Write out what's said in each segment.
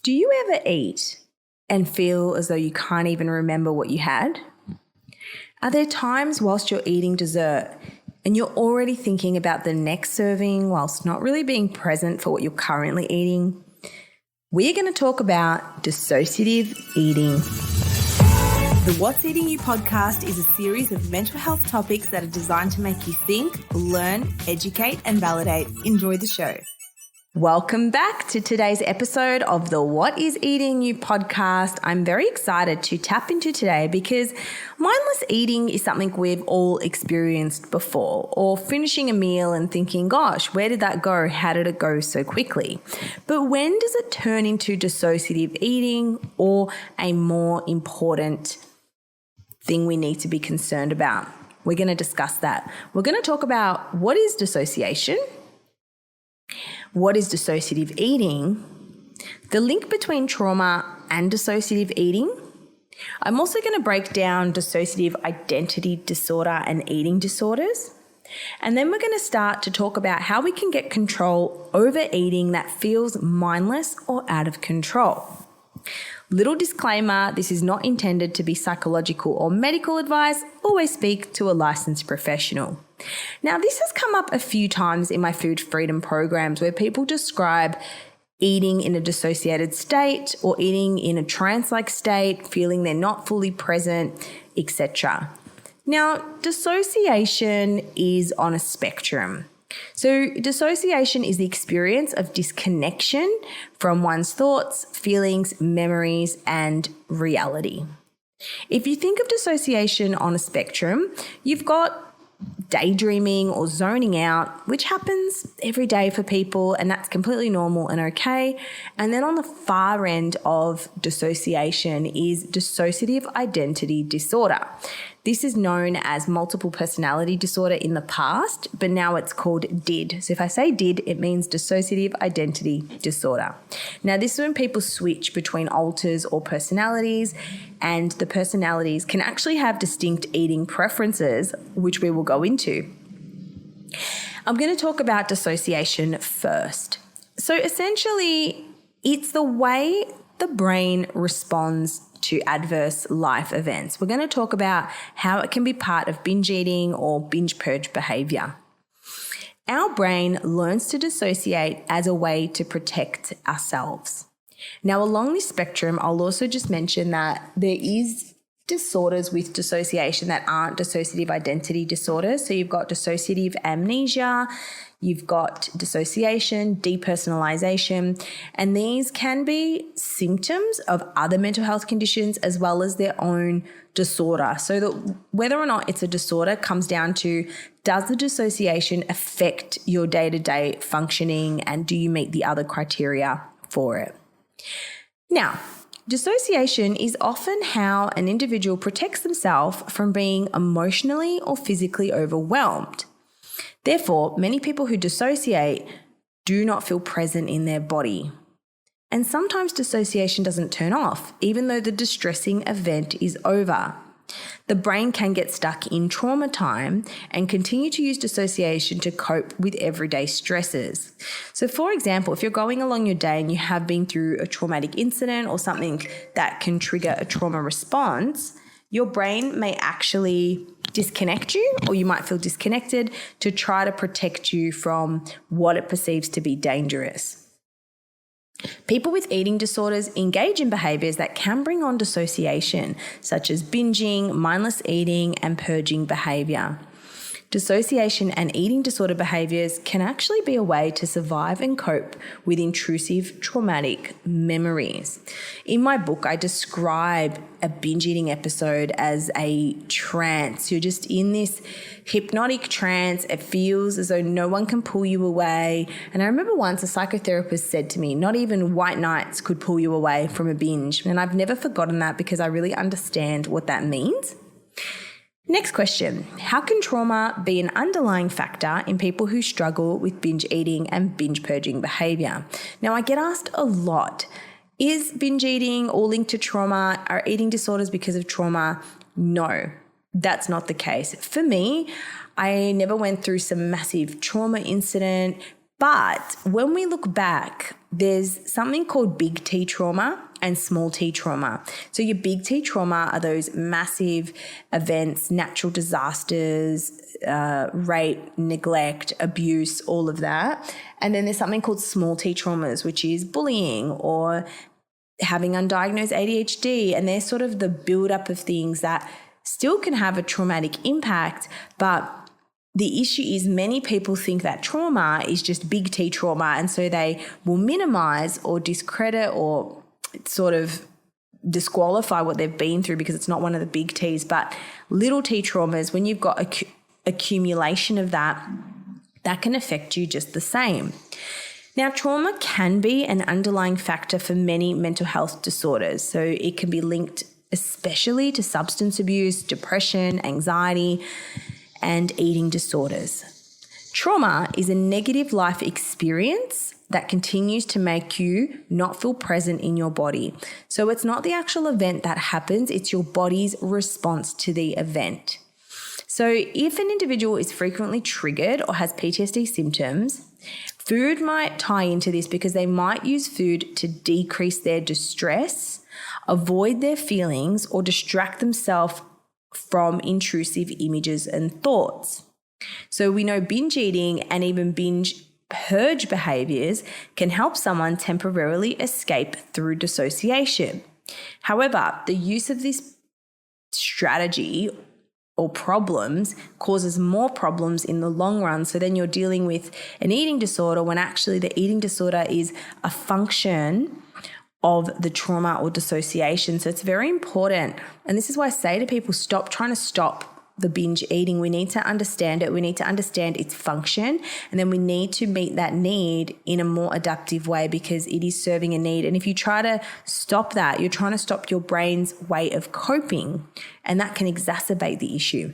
Do you ever eat and feel as though you can't even remember what you had? Are there times whilst you're eating dessert and you're already thinking about the next serving whilst not really being present for what you're currently eating? We're going to talk about dissociative eating. The What's Eating You podcast is a series of mental health topics that are designed to make you think, learn, educate, and validate. Enjoy the show. Welcome back to today's episode of the What is Eating You podcast. I'm very excited to tap into today because mindless eating is something we've all experienced before, or finishing a meal and thinking, gosh, where did that go? How did it go so quickly? But when does it turn into dissociative eating, or a more important thing we need to be concerned about? We're going to discuss that. We're going to talk about what is dissociation, what is dissociative eating, the link between trauma and dissociative eating. I'm also going to break down dissociative identity disorder and eating disorders. And then we're going to start to talk about how we can get control over eating that feels mindless or out of control. Little disclaimer, this is not intended to be psychological or medical advice. Always speak to a licensed professional. Now, this has come up a few times in my food freedom programs where people describe eating in a dissociated state or eating in a trance-like state, feeling they're not fully present, etc. Now, dissociation is on a spectrum. So dissociation is the experience of disconnection from one's thoughts, feelings, memories, and reality. If you think of dissociation on a spectrum, you've got daydreaming or zoning out, which happens every day for people, and that's completely normal and okay. And then on the far end of dissociation is dissociative identity disorder. This is known as multiple personality disorder in the past, but now it's called DID. So if I say DID, it means dissociative identity disorder. Now, this is when people switch between alters or personalities, and the personalities can actually have distinct eating preferences, which we will go into. I'm going to talk about dissociation first. So essentially, it's the way the brain responds to adverse life events. We're going to talk about how it can be part of binge eating or binge purge behavior. Our brain learns to dissociate as a way to protect ourselves. Now, along this spectrum, I'll also just mention that there is disorders with dissociation that aren't dissociative identity disorders. So you've got dissociative amnesia, you've got dissociation, depersonalization, and these can be symptoms of other mental health conditions as well as their own disorder. So that whether or not it's a disorder comes down to, does the dissociation affect your day-to-day functioning, and do you meet the other criteria for it? Now, dissociation is often how an individual protects themselves from being emotionally or physically overwhelmed. Therefore, many people who dissociate do not feel present in their body. And sometimes dissociation doesn't turn off, even though the distressing event is over. The brain can get stuck in trauma time and continue to use dissociation to cope with everyday stresses. So for example, if you're going along your day and you have been through a traumatic incident or something that can trigger a trauma response, your brain may actually disconnect you, or you might feel disconnected to try to protect you from what it perceives to be dangerous. People with eating disorders engage in behaviors that can bring on dissociation, such as binging, mindless eating, and purging behavior. Dissociation and eating disorder behaviors can actually be a way to survive and cope with intrusive traumatic memories. In my book, I describe a binge eating episode as a trance. You're just in this hypnotic trance. It feels as though no one can pull you away. And I remember once a psychotherapist said to me, not even white nights could pull you away from a binge. And I've never forgotten that because I really understand what that means. Next question, how can trauma be an underlying factor in people who struggle with binge eating and binge purging behavior? Now, I get asked a lot, is binge eating all linked to trauma? Are eating disorders because of trauma? No, that's not the case. For me, I never went through some massive trauma incident, but when we look back, there's something called big T trauma and small T trauma. So your big T trauma are those massive events, natural disasters, rape, neglect, abuse, all of that. And then there's something called small T traumas, which is bullying or having undiagnosed ADHD. And they're sort of the buildup of things that still can have a traumatic impact, but the issue is many people think that trauma is just big T trauma, and so they will minimize or discredit or sort of disqualify what they've been through because it's not one of the big T's. But little T traumas, when you've got accumulation of that can affect you just the same. Now, trauma can be an underlying factor for many mental health disorders. So it can be linked especially to substance abuse, depression, anxiety, and eating disorders. Trauma is a negative life experience that continues to make you not feel present in your body. So it's not the actual event that happens, it's your body's response to the event. So if an individual is frequently triggered or has PTSD symptoms, food might tie into this because they might use food to decrease their distress, avoid their feelings, or distract themselves from intrusive images and thoughts. So we know binge eating and even binge purge behaviors can help someone temporarily escape through dissociation. However, the use of this strategy or problems causes more problems in the long run. So then you're dealing with an eating disorder when actually the eating disorder is a function of the trauma or dissociation. So it's very important. And this is why I say to people, stop trying to stop the binge eating. We need to understand it. We need to understand its function. And then we need to meet that need in a more adaptive way because it is serving a need. And if you try to stop that, you're trying to stop your brain's way of coping, and that can exacerbate the issue.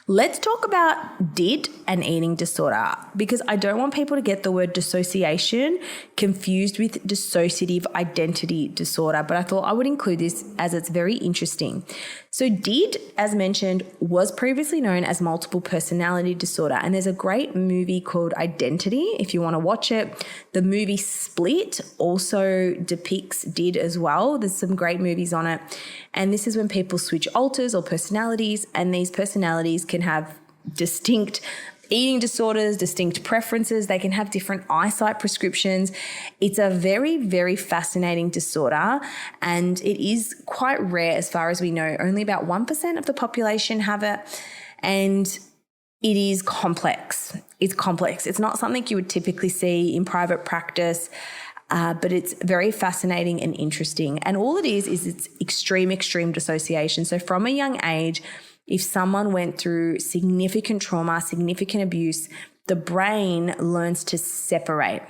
Let's talk about DID and eating disorder because I don't want people to get the word dissociation confused with dissociative identity disorder, but I thought I would include this as it's very interesting. So DID, as mentioned, was previously known as multiple personality disorder, and there's a great movie called Identity if you want to watch it. The movie Split also depicts DID as well. There's some great movies on it. And this is when people switch alters or personalities, and these personalities can have distinct eating disorders, distinct preferences. They can have different eyesight prescriptions. It's a very, very fascinating disorder, and it is quite rare as far as we know. Only about 1% of the population have it, and it is complex. It's complex. It's not something you would typically see in private practice. But it's very fascinating and interesting. And all it is it's extreme dissociation. So from a young age, if someone went through significant trauma, significant abuse, the brain learns to separate.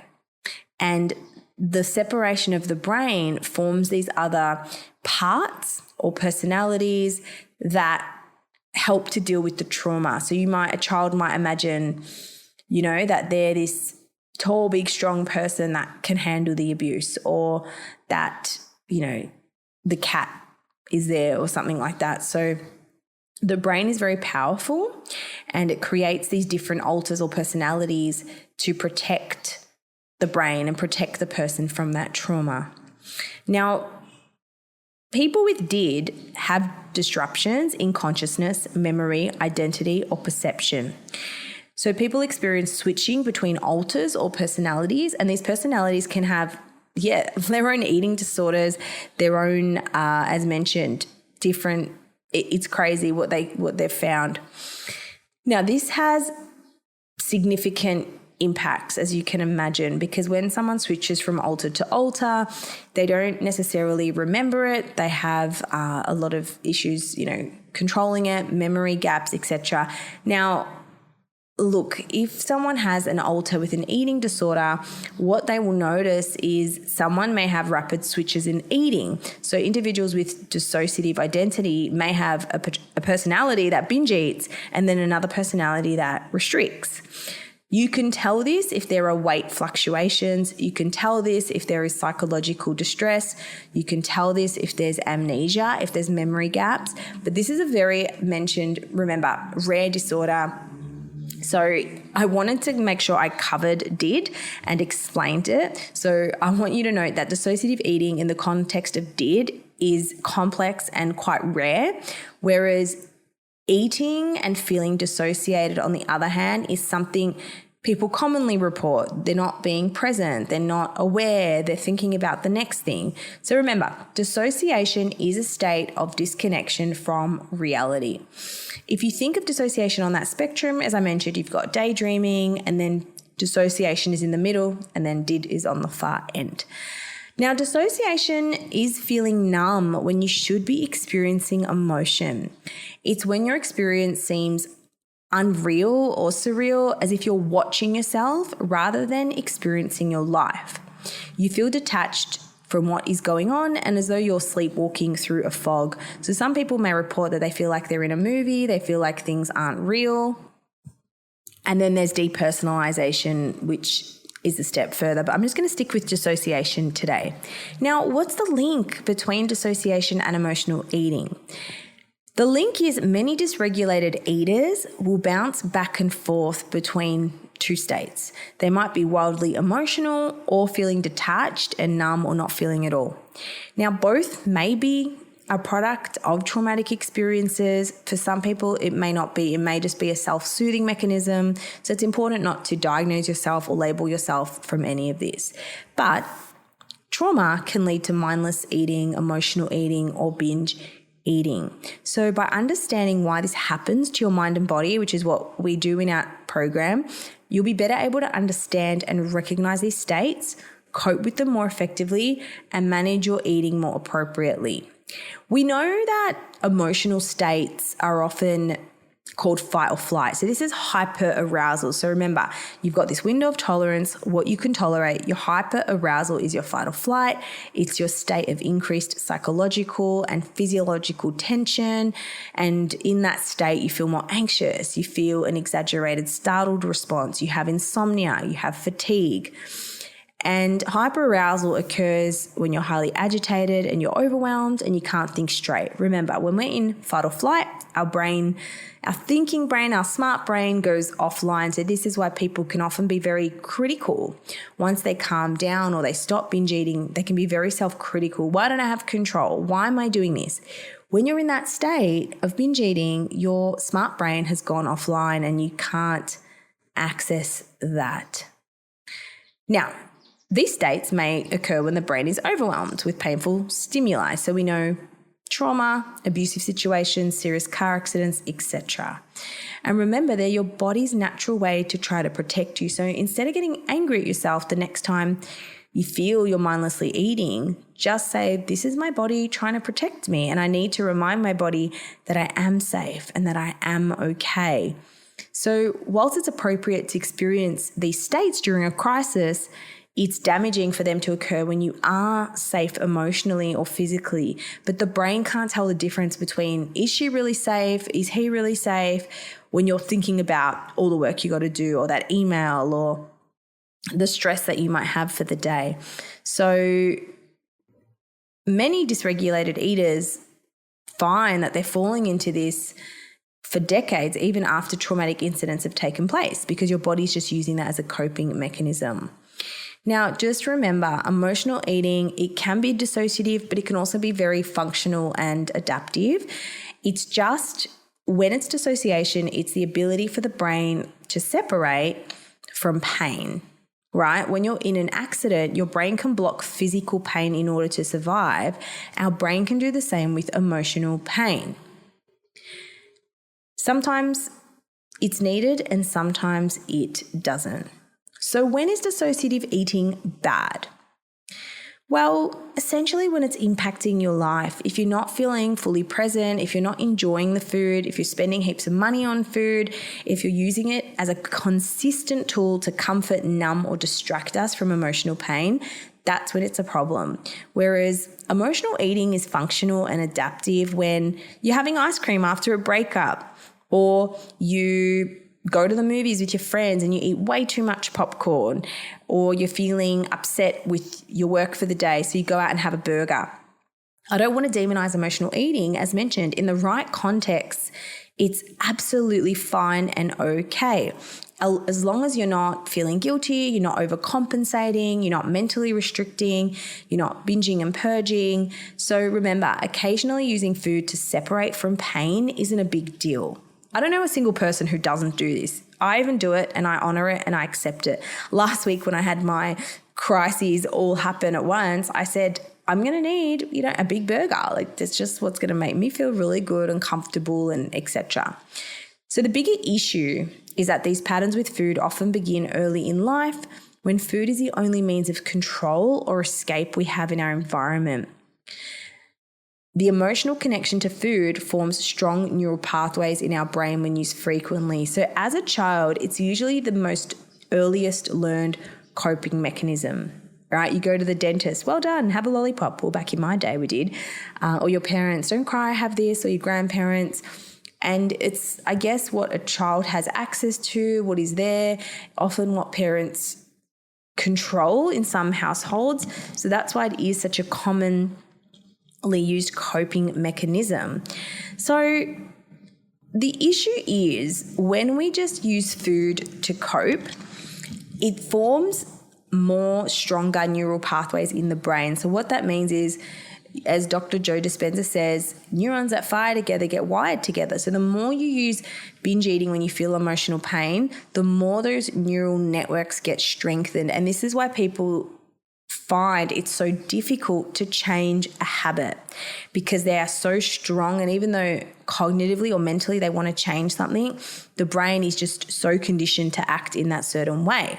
And the separation of the brain forms these other parts or personalities that help to deal with the trauma. So a child might imagine, that they're this tall, big, strong person that can handle the abuse, or that, the cat is there or something like that. So the brain is very powerful, and it creates these different alters or personalities to protect the brain and protect the person from that trauma. Now, people with DID have disruptions in consciousness, memory, identity, or perception. So people experience switching between alters or personalities, and these personalities can have, their own eating disorders, their own, as mentioned, different. It's crazy what they've found. Now, this has significant impacts, as you can imagine, because when someone switches from alter to alter, they don't necessarily remember it. They have a lot of issues, controlling it, memory gaps, etc. Now, look, if someone has an alter with an eating disorder, what they will notice is someone may have rapid switches in eating. So individuals with dissociative identity may have a personality that binge eats and then another personality that restricts. You can tell this if there are weight fluctuations. You can tell this if there is psychological distress. You can tell this if there's amnesia, if there's memory gaps. But this is a very rare disorder. So I wanted to make sure I covered did and explained it. So I want you to note that dissociative eating in the context of did is complex and quite rare, whereas eating and feeling dissociated, on the other hand, is something people commonly report. They're not being present, they're not aware, they're thinking about the next thing. So remember, dissociation is a state of disconnection from reality. If you think of dissociation on that spectrum, as I mentioned, you've got daydreaming, and then dissociation is in the middle, and then did is on the far end. Now, dissociation is feeling numb when you should be experiencing emotion. It's when your experience seems unreal or surreal, as if you're watching yourself rather than experiencing your life. You feel detached from what is going on and as though you're sleepwalking through a fog. So some people may report that they feel like they're in a movie, they feel like things aren't real. And then there's depersonalization, which is a step further, but I'm just going to stick with dissociation today. Now, what's the link between dissociation and emotional eating? The link is many dysregulated eaters will bounce back and forth between two states. They might be wildly emotional or feeling detached and numb or not feeling at all. Now, both may be a product of traumatic experiences. For some people, it may not be. It may just be a self-soothing mechanism. So it's important not to diagnose yourself or label yourself from any of this. But trauma can lead to mindless eating, emotional eating, or binge eating. So by understanding why this happens to your mind and body, which is what we do in our program, you'll be better able to understand and recognize these states, cope with them more effectively, and manage your eating more appropriately. We know that emotional states are often called fight or flight. So this is hyperarousal. So remember, you've got this window of tolerance, what you can tolerate. Your hyperarousal is your fight or flight. It's your state of increased psychological and physiological tension. And in that state, you feel more anxious. You feel an exaggerated startled response. You have insomnia. You have fatigue. And hyperarousal occurs when you're highly agitated and you're overwhelmed and you can't think straight. Remember, when we're in fight or flight, our brain, our thinking brain, our smart brain goes offline. So this is why people can often be very critical. Once they calm down or they stop binge eating, they can be very self-critical. Why don't I have control? Why am I doing this? When you're in that state of binge eating, your smart brain has gone offline and you can't access that. Now, these states may occur when the brain is overwhelmed with painful stimuli. So we know trauma, abusive situations, serious car accidents, etc. And remember, they're your body's natural way to try to protect you. So instead of getting angry at yourself the next time you feel you're mindlessly eating, just say, this is my body trying to protect me, and I need to remind my body that I am safe and that I am okay. So whilst it's appropriate to experience these states during a crisis, it's damaging for them to occur when you are safe emotionally or physically, but the brain can't tell the difference between, is she really safe? Is he really safe? When you're thinking about all the work you got to do, or that email, or the stress that you might have for the day. So many dysregulated eaters find that they're falling into this for decades, even after traumatic incidents have taken place, because your body's just using that as a coping mechanism. Now, just remember, emotional eating, it can be dissociative, but it can also be very functional and adaptive. It's just when it's dissociation, it's the ability for the brain to separate from pain, right? When you're in an accident, your brain can block physical pain in order to survive. Our brain can do the same with emotional pain. Sometimes it's needed and sometimes it doesn't. So when is dissociative eating bad? Well, essentially when it's impacting your life. If you're not feeling fully present, if you're not enjoying the food, if you're spending heaps of money on food, if you're using it as a consistent tool to comfort, numb, or distract us from emotional pain, that's when it's a problem. Whereas emotional eating is functional and adaptive when you're having ice cream after a breakup, or you go to the movies with your friends and you eat way too much popcorn, or you're feeling upset with your work for the day, so you go out and have a burger. I don't want to demonize emotional eating. As mentioned, in the right context, It's absolutely fine and okay. As long as you're not feeling guilty, you're not overcompensating, you're not mentally restricting, you're not binging and purging. So remember, occasionally using food to separate from pain isn't a big deal. I don't know a single person who doesn't do this. I even do it and I honor it and I accept it. Last week when I had my crises all happen at once, I said, I'm going to need, a big burger. Like that's just what's going to make me feel really good and comfortable and etc. So the bigger issue is that these patterns with food often begin early in life when food is the only means of control or escape we have in our environment. The emotional connection to food forms strong neural pathways in our brain when used frequently. So as a child, it's usually the most earliest learned coping mechanism, right? You go to the dentist, well done, have a lollipop. Well, back in my day we did. Or your parents, don't cry, have this, or your grandparents. And it's, I guess, what a child has access to, what is there, often what parents control in some households. So that's why it is such a commonly used coping mechanism. So the issue is when we just use food to cope, it forms more stronger neural pathways in the brain. So what that means is, as Dr. Joe Dispenza says, neurons that fire together get wired together. So the more you use binge eating when you feel emotional pain, the more those neural networks get strengthened. And this is why people find it's so difficult to change a habit, because they are so strong. And even though cognitively or mentally they want to change something, the brain is just so conditioned to act in that certain way.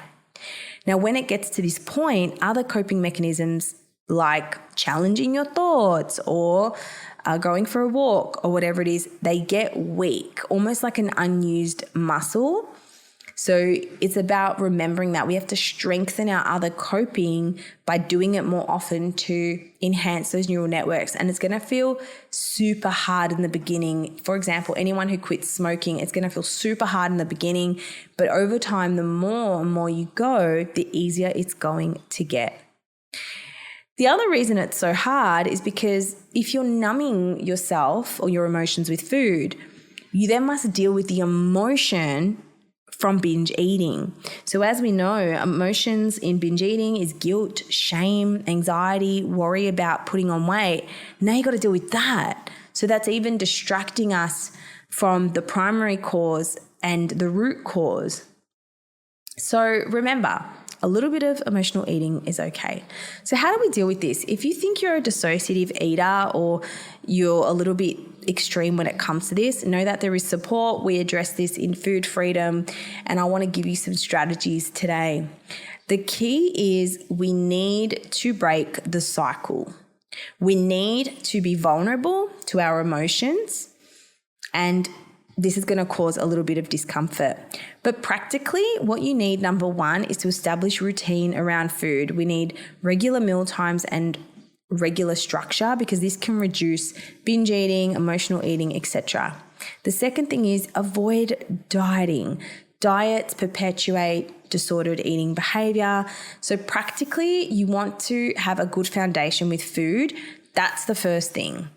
Now, when it gets to this point, other coping mechanisms like challenging your thoughts or going for a walk or whatever it is, they get weak, almost like an unused muscle. So it's about remembering that we have to strengthen our other coping by doing it more often to enhance those neural networks. And it's going to feel super hard in the beginning. For example, anyone who quits smoking, it's going to feel super hard in the beginning, but over time, the more and more you go, the easier it's going to get. The other reason it's so hard is because if you're numbing yourself or your emotions with food, you then must deal with the emotion from binge eating. So as we know, emotions in binge eating is guilt, shame, anxiety, worry about putting on weight. Now you got to deal with that. So that's even distracting us from the primary cause and the root cause. So remember, a little bit of emotional eating is okay. So how do we deal with this? If you think you're a dissociative eater or you're a little bit extreme when it comes to this, know that there is support. We address this in Food Freedom, and I want to give you some strategies today. The key is we need to break the cycle. We need to be vulnerable to our emotions, and this is going to cause a little bit of discomfort. But practically, what you need, number one, is to establish routine around food. We need regular meal times and regular structure, because this can reduce binge eating, emotional eating, etc. The second thing is avoid dieting. Diets perpetuate disordered eating behavior. So practically, you want to have a good foundation with food. That's the first thing.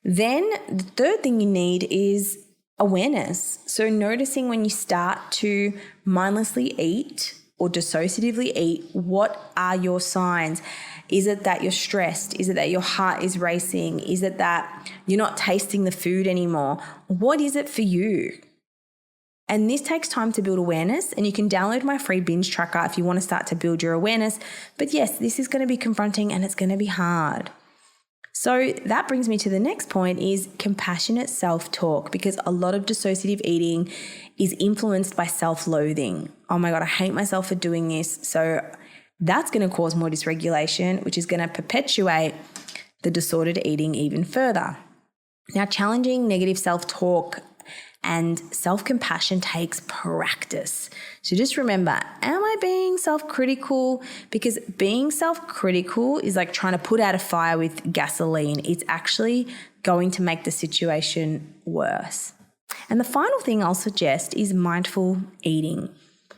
Then the third thing you need is awareness. So noticing when you start to mindlessly eat or dissociatively eat, what are your signs? Is it that you're stressed? Is it that your heart is racing? Is it that you're not tasting the food anymore? What is it for you? And this takes time to build awareness, and you can download my free binge tracker if you want to start to build your awareness. But yes, this is going to be confronting and it's going to be hard. So that brings me to the next point, is compassionate self-talk, because a lot of dissociative eating is influenced by self-loathing. Oh my God, I hate myself for doing this. So that's going to cause more dysregulation, which is going to perpetuate the disordered eating even further. Now, challenging negative self-talk and self-compassion takes practice. So just remember, am I being self-critical? Because being self-critical is like trying to put out a fire with gasoline. It's actually going to make the situation worse. And the final thing I'll suggest is mindful eating,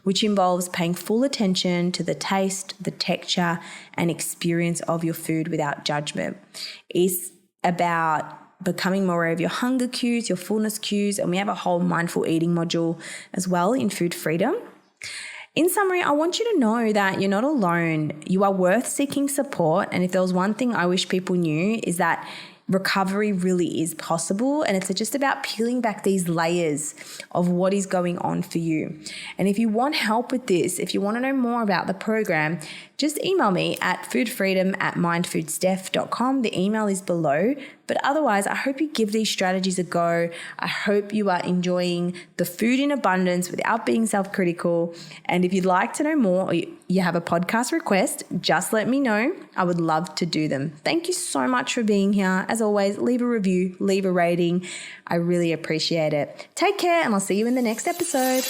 which involves paying full attention to the taste, the texture, and experience of your food without judgment. It's about becoming more aware of your hunger cues, your fullness cues, and we have a whole mindful eating module as well in Food Freedom. In summary, I want you to know that you're not alone. You are worth seeking support. And if there was one thing I wish people knew is that recovery really is possible, and it's just about peeling back these layers of what is going on for you. And if you want help with this, if you want to know more about the program, just email me at foodfreedom@mindfoodsteph.com. The email is below. But otherwise, I hope you give these strategies a go. I hope you are enjoying the food in abundance without being self-critical. And if you'd like to know more or you have a podcast request, just let me know. I would love to do them. Thank you so much for being here. As always, leave a review, leave a rating. I really appreciate it. Take care, and I'll see you in the next episode.